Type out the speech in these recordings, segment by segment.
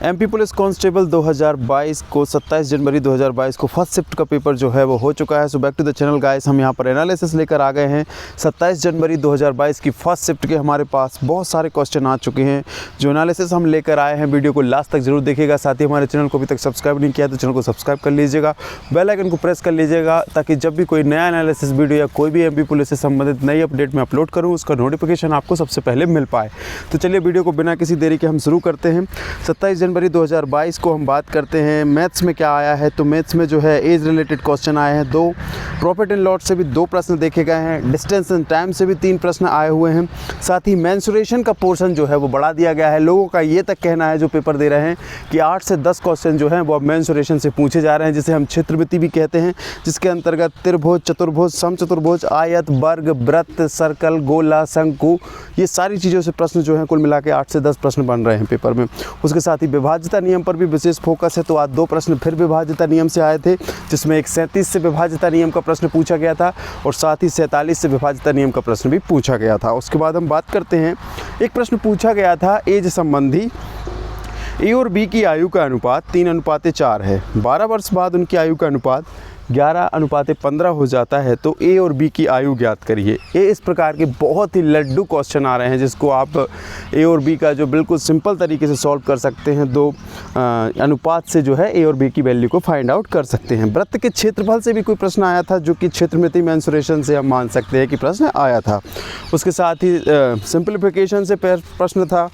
MP police constable 2022 को 27 जनवरी 2022 को first shift का पेपर जो है वो हो चुका है। So back to the channel guys, हम यहाँ पर एनालिसिस लेकर आ गए हैं। 27 जनवरी 2022 की फर्स्ट शिफ्ट के हमारे पास बहुत सारे क्वेश्चन आ चुके हैं। जो एनालिसिस हम लेकर आए हैं, वीडियो को लास्ट तक जरूर देखिएगा। साथ ही हमारे चैनल को अभी तक सब्सक्राइब नहीं किया तो चैनल को सब्सक्राइब कर लीजिएगा, बेल आइकन को प्रेस कर लीजिएगा, ताकि जब भी कोई नया एनालिसिस वीडियो या कोई भी एमपी पुलिस से संबंधित नई अपडेट में अपलोड करूँ, उसका नोटिफिकेशन आपको सबसे पहले मिल पाए। तो चलिए वीडियो को बिना किसी देरी के हम शुरू करते हैं। 27 जनवरी 2022 को हम बात करते हैं मैथ्स में क्या आया है। तो मैथ्स में जो है एज रिलेटेड क्वेश्चन आए हैं 2, प्रॉफिट एंड लॉस से भी 2 प्रश्न देखे गए हैं, डिस्टेंस एंड टाइम से भी 3 प्रश्न आए हुए हैं। साथ ही मेंसुरेशन का पोर्शन जो है वो बढ़ा दिया गया है। लोगों का ये तक कहना है जो पेपर दे रहे हैं कि 8 से 10 क्वेश्चन जो हैं वो अब मेंसुरेशन से पूछे जा रहे हैं, जिसे हम क्षेत्रवृत्ति भी कहते हैं, जिसके अंतर्गत त्रिभुज, चतुर्भुज, समचतुर्भुज, आयत, वर्ग, वृत्त, सर्कल, गोला, शंकु, ये सारी चीज़ों से प्रश्न जो हैं कुल मिला के 8 से 10 प्रश्न बन रहे हैं पेपर में। उसके साथ ही विभाज्यता नियम पर भी विशेष फोकस है। तो आज 2 प्रश्न फिर विभाज्यता नियम से आए थे, जिसमें एक 37 से विभाज्यता नियम का प्रश्न पूछा गया था और साथ ही 47 से विभाज्यता नियम का प्रश्न भी पूछा गया था। उसके बाद हम बात करते हैं, एक प्रश्न पूछा गया था एज संबंधी। ए और बी की आयु का अनुपात 3:4 है। 12 वर्ष बाद उनकी आयु का अनुपात 11:15 हो जाता है। तो ए और बी की आयु ज्ञात करिए। ये इस प्रकार के बहुत ही लड्डू क्वेश्चन आ रहे हैं, जिसको आप ए और बी का जो बिल्कुल सिंपल तरीके से सॉल्व कर सकते हैं। 2 अनुपात से जो है ए और बी की वैल्यू को फाइंड आउट कर सकते हैं। वृत्त के क्षेत्रफल से भी कोई प्रश्न आया था, जो कि क्षेत्रमिति मेंसुरेशन से हम मान सकते हैं कि प्रश्न आया था। उसके साथ ही सिंप्लीफिकेशन से प्रश्न था,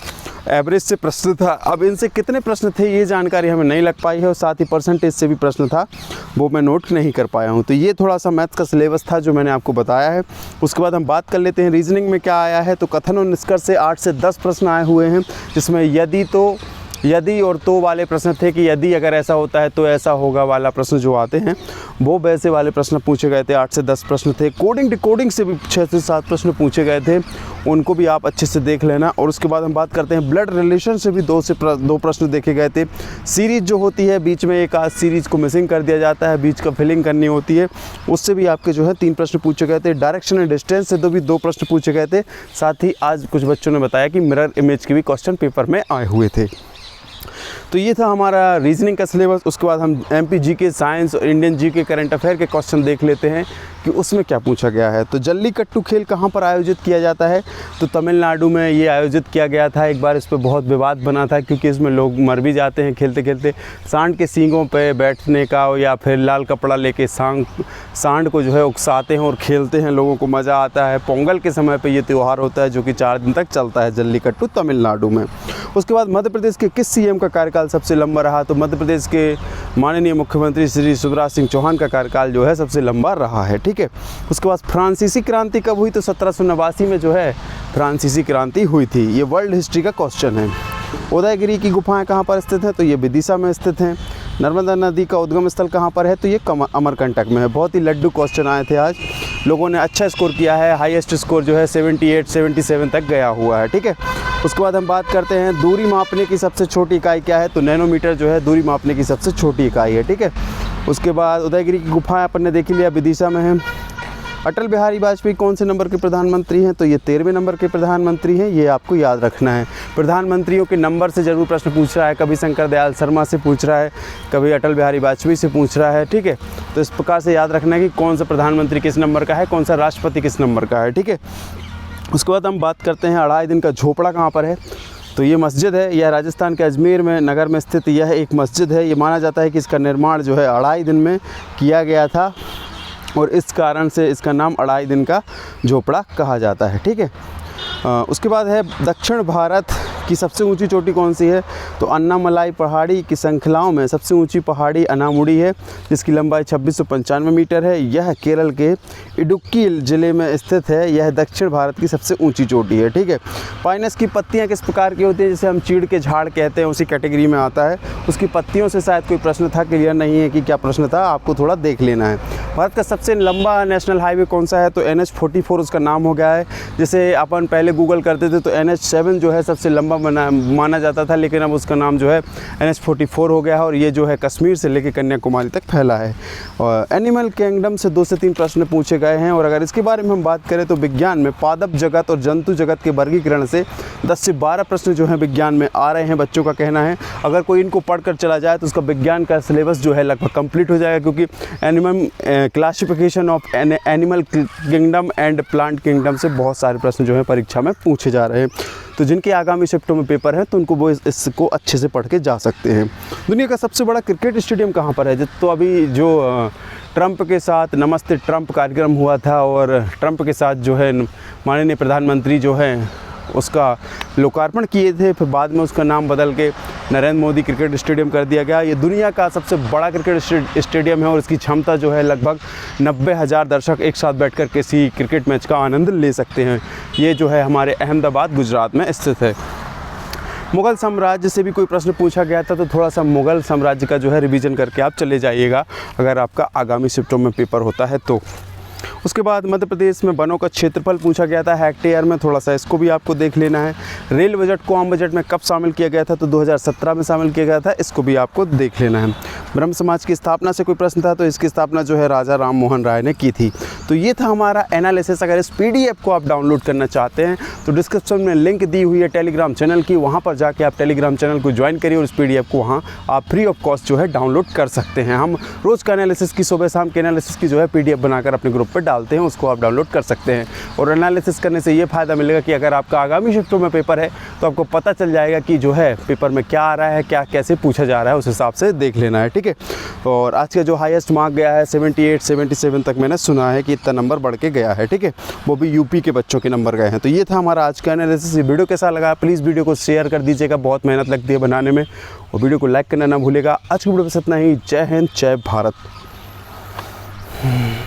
एवरेज से प्रश्न था। अब इनसे कितने प्रश्न थे ये जानकारी हमें नहीं लग पाई है, और साथ ही परसेंटेज से भी प्रश्न था, वो मैं नोट नहीं कर पाया हूँ। तो ये थोड़ा सा मैथ्स का सिलेबस था जो मैंने आपको बताया है। उसके बाद हम बात कर लेते हैं रीजनिंग में क्या आया है। तो कथन और निष्कर्ष से 8 से 10 प्रश्न आए हुए हैं, जिसमें यदि और तो वाले प्रश्न थे कि यदि अगर ऐसा होता है तो ऐसा होगा वाला प्रश्न जो आते हैं, वो वैसे वाले प्रश्न पूछे गए थे। 8 से 10 प्रश्न थे। कोडिंग डिकोडिंग से भी 6 से 7 प्रश्न पूछे गए थे, उनको भी आप अच्छे से देख लेना। और उसके बाद हम बात करते हैं ब्लड रिलेशन से भी 2 प्रश्न देखे गए थे। सीरीज जो होती है, बीच में एक आध सीरीज को मिसिंग कर दिया जाता है, बीच का फिलिंग करनी होती है, उससे भी आपके जो है 3 प्रश्न पूछे गए थे। डायरेक्शन एंड डिस्टेंस से भी 2 प्रश्न पूछे गए थे। साथ ही आज कुछ बच्चों ने बताया कि मिरर इमेज के भी क्वेश्चन पेपर में आए हुए थे। तो ये था हमारा रीजनिंग का सिलेबस। उसके बाद हम एमपी जीके, साइंस और इंडियन जीके करंट अफेयर के क्वेश्चन देख लेते हैं कि उसमें क्या पूछा गया है। तो जल्लीकट्टू खेल कहाँ पर आयोजित किया जाता है। तो तमिलनाडु में ये आयोजित किया गया था। एक बार इस पर बहुत विवाद बना था, क्योंकि इसमें लोग मर भी जाते हैं खेलते खेलते। सांड के सींगों पे बैठने का या फिर लाल कपड़ा लेके सांड को जो है उकसाते हैं और खेलते हैं, लोगों को मज़ा आता है। पोंगल के समय पे ये त्यौहार होता है, जो कि 4 दिन तक चलता है, जल्लीकट्टू तमिलनाडु में। उसके बाद मध्य प्रदेश के किस सीएम का कार्यकाल सबसे लंबा रहा। तो मध्य प्रदेश के माननीय मुख्यमंत्री श्री शिवराज सिंह चौहान का कार्यकाल जो है सबसे लंबा रहा है। ठीक है। उसके बाद फ्रांसीसी क्रांति कब हुई। तो 1789 में जो है फ्रांसीसी क्रांति हुई थी। ये वर्ल्ड हिस्ट्री का क्वेश्चन है। उदयगिरी की गुफाएं कहाँ पर स्थित हैं। तो ये विदिशा में स्थित हैं। नर्मदा नदी का उद्गम स्थल कहाँ पर है। तो ये अमरकंटक में है। बहुत ही लड्डू क्वेश्चन आए थे आज, लोगों ने अच्छा स्कोर किया है। हाईएस्ट स्कोर जो है 78-77 तक गया हुआ है। ठीक है। उसके बाद हम बात करते हैं दूरी मापने की सबसे छोटी इकाई क्या है। तो नैनोमीटर जो है दूरी मापने की सबसे छोटी इकाई है। ठीक है। उसके बाद उदयगिरी की गुफाएं अपन ने देख लिया, विदिशा में है। अटल बिहारी वाजपेयी कौन से नंबर के प्रधानमंत्री हैं। तो ये 13वें नंबर के प्रधानमंत्री हैं, ये आपको याद रखना है। प्रधानमंत्रियों के नंबर से ज़रूर प्रश्न पूछ रहा है, कभी शंकर दयाल शर्मा से पूछ रहा है, कभी अटल बिहारी वाजपेयी से पूछ रहा है। ठीक है। तो इस प्रकार से याद रखना है कि कौन सा प्रधानमंत्री किस नंबर का है, कौन सा राष्ट्रपति किस नंबर का है। ठीक है। उसके बाद हम बात करते हैं अढ़ाई दिन का झोपड़ा कहाँ पर है। तो ये मस्जिद है, यह राजस्थान के अजमेर में नगर में स्थित यह एक मस्जिद है। ये माना जाता है कि इसका निर्माण जो है अढ़ाई दिन में किया गया था, और इस कारण से इसका नाम अढ़ाई दिन का झोपड़ा कहा जाता है। ठीक है। उसके बाद है दक्षिण भारत की सबसे ऊंची चोटी कौन सी है। तो अन्नामलाई पहाड़ी की श्रृंखलाओं में सबसे ऊंची पहाड़ी अनामुड़ी है, जिसकी लंबाई 2695 मीटर है। यह केरल के इडुक्की ज़िले में स्थित है। यह दक्षिण भारत की सबसे ऊंची चोटी है। ठीक है। पाइनस की पत्तियां किस प्रकार की होती हैं। जैसे हम चीड़ के झाड़ कहते हैं, उसी कैटेगरी में आता है। उसकी पत्तियों से शायद कोई प्रश्न था, क्लियर नहीं है कि क्या प्रश्न था, आपको थोड़ा देख लेना है। भारत का सबसे लंबा नेशनल हाईवे कौन सा है। तो NH-44 उसका नाम हो गया है। जैसे अपन पहले गूगल करते थे तो NH-7 जो है सबसे लंबा माना जाता था, लेकिन अब उसका नाम जो है NH-44 हो गया है और ये जो है कश्मीर से लेकर कन्याकुमारी तक फैला है। और एनिमल किंगडम से 2 से 3 प्रश्न पूछे गए हैं। और अगर इसके बारे में हम बात करें तो विज्ञान में पादप जगत और जंतु जगत के वर्गीकरण से 10 से 12 प्रश्न जो हैं विज्ञान में आ रहे हैं, बच्चों का कहना है। अगर कोई इनको पढ़कर चला जाए तो उसका विज्ञान का सिलेबस जो है लगभग कंप्लीट हो जाएगा, क्योंकि animal classification of animal kingdom and plant kingdom से बहुत सारे प्रश्न जो हैं परीक्षा में पूछे जा रहे हैं। तो जिनके आगामी शिफ्टों में पेपर है तो उनको वो इसको अच्छे से पढ़ के जा सकते हैं। दुनिया का सबसे बड़ा क्रिकेट स्टेडियम कहाँ पर है? तो अभी जो ट्रंप के साथ नमस्ते ट्रंप कार्यक्रम हुआ था और ट्रंप के साथ जो है माननीय प्रधानमंत्री जो है उसका लोकार्पण किए थे, फिर बाद में उसका नाम बदल के नरेंद्र मोदी क्रिकेट स्टेडियम कर दिया गया। ये दुनिया का सबसे बड़ा क्रिकेट स्टेडियम है और इसकी क्षमता जो है लगभग 90,000 दर्शक एक साथ बैठकर किसी क्रिकेट मैच का आनंद ले सकते हैं। ये जो है हमारे अहमदाबाद गुजरात में स्थित है। मुग़ल साम्राज्य से भी कोई प्रश्न पूछा गया था, तो थोड़ा सा मुग़ल साम्राज्य का जो है रिवीजन करके आप चले जाइएगा अगर आपका आगामी शिफ्टों में पेपर होता है तो। उसके बाद मध्य प्रदेश में वनों का क्षेत्रफल पूछा गया था हेक्टेयर में, थोड़ा सा इसको भी आपको देख लेना है। रेल बजट को आम बजट में कब शामिल किया गया था? तो 2017 में शामिल किया गया था, इसको भी आपको देख लेना है। ब्रह्म समाज की स्थापना से कोई प्रश्न था, तो इसकी स्थापना जो है राजा राम मोहन राय ने की थी। तो ये था हमारा एनालिसिस। अगर इस PDF को आप डाउनलोड करना चाहते हैं तो डिस्क्रिप्शन में लिंक दी हुई है टेलीग्राम चैनल की, वहाँ पर जाके आप टेलीग्राम चैनल को ज्वाइन करिए और इस PDF को वहाँ आप फ्री ऑफ कॉस्ट जो है डाउनलोड कर सकते हैं। हम रोज़ का एनालिसिस की, सुबह शाम के एनालिसिस की जो है PDF बनाकर अपने ग्रुप पर डालते हैं, उसको आप डाउनलोड कर सकते हैं। और एनालिसिस करने से ये फ़ायदा मिलेगा कि अगर आपका आगामी शिफ्टों में पेपर है तो आपको पता चल जाएगा कि जो है पेपर में क्या आ रहा है, क्या कैसे पूछा जा रहा है, उस हिसाब से देख लेना है, ठीक है। और आज का जो हाईएस्ट मार्क गया है 78 77 तक मैंने सुना है कि इतना नंबर बढ़ के गया है, ठीक है। वो भी यूपी के बच्चों के नंबर गए हैं। तो ये था हमारा आज का एनालिसिस। वीडियो कैसा लगा प्लीज़ वीडियो को शेयर कर दीजिएगा, बहुत मेहनत लगती है बनाने में, और वीडियो को लाइक करना ना भूलेगा। आज की वीडियो बस इतना ही। जय हिंद, जय भारत।